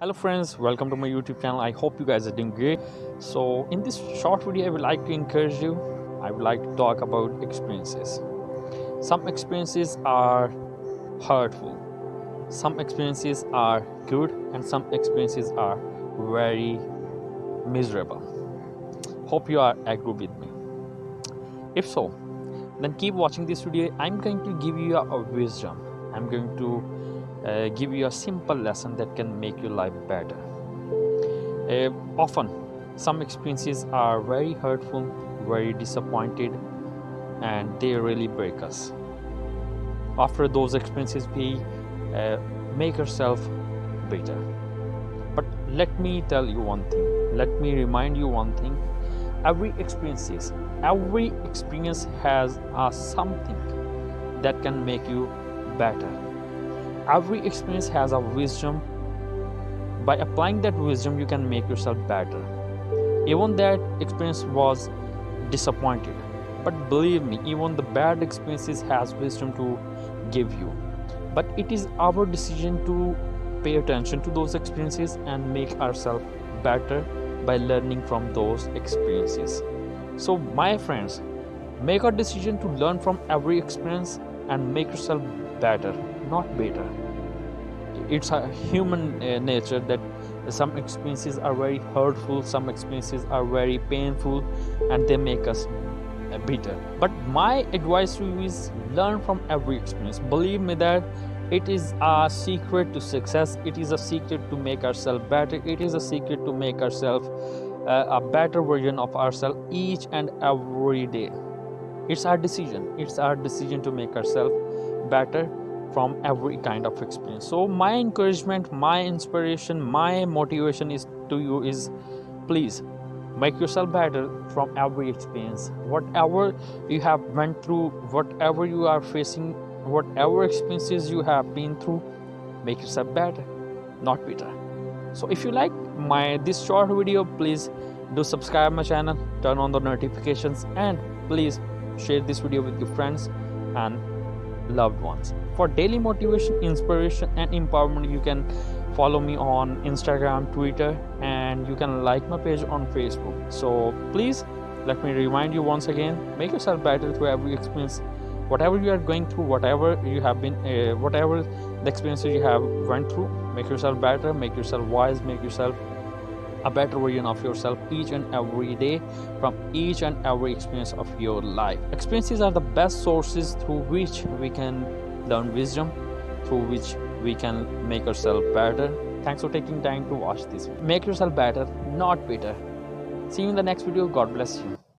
Hello friends, welcome to my YouTube channel. I hope you guys are doing great. So in this short video I would like to encourage you. I would like to talk about experiences. Some experiences are hurtful, some experiences are good, and some experiences are very miserable. Hope you are agree with me. If so, then keep watching this video. I'm going to give you a wisdom. I'm going to give you a simple lesson that can make your life better. Often some experiences are very hurtful, very disappointed, and they really break us. After those experiences we make ourselves better. But let me tell you one thing, let me remind you one thing. Every experience has something that can make you better. Every experience has a wisdom. By applying that wisdom you can make yourself better. Even that experience was disappointed, but believe me, even the bad experiences has wisdom to give you. But it is our decision to pay attention to those experiences and make ourselves better by learning from those experiences. So my friends, make a decision to learn from every experience and make yourself better, not better. It's a human nature that some experiences are very hurtful, some experiences are very painful, and they make us bitter. But my advice to you is learn from every experience. Believe me that it is a secret to success. It is a secret to make ourselves better. It is a secret to make ourselves a better version of ourselves each and every day. It's our decision. It's our decision to make ourselves better from every kind of experience. So my encouragement, my inspiration, my motivation is to you is, please make yourself better from every experience. Whatever you have went through, whatever you are facing, whatever experiences you have been through, make yourself better, not bitter. So if you like this short video, please do subscribe my channel, turn on the notifications, and please share this video with your friends and loved ones. For daily motivation, inspiration, and empowerment, you can follow me on Instagram, Twitter, and you can like my page on Facebook. So please let me remind you once again, make yourself better through every experience. Whatever you are going through, whatever you have been, whatever the experiences you have went through, make yourself better, make yourself wise, make yourself a better version of yourself each and every day from each and every experience of your life. Experiences are the best sources through which we can learn wisdom, through which we can make ourselves better. Thanks for taking time to watch this. Make yourself better, not bitter. See you in the next video. God bless you.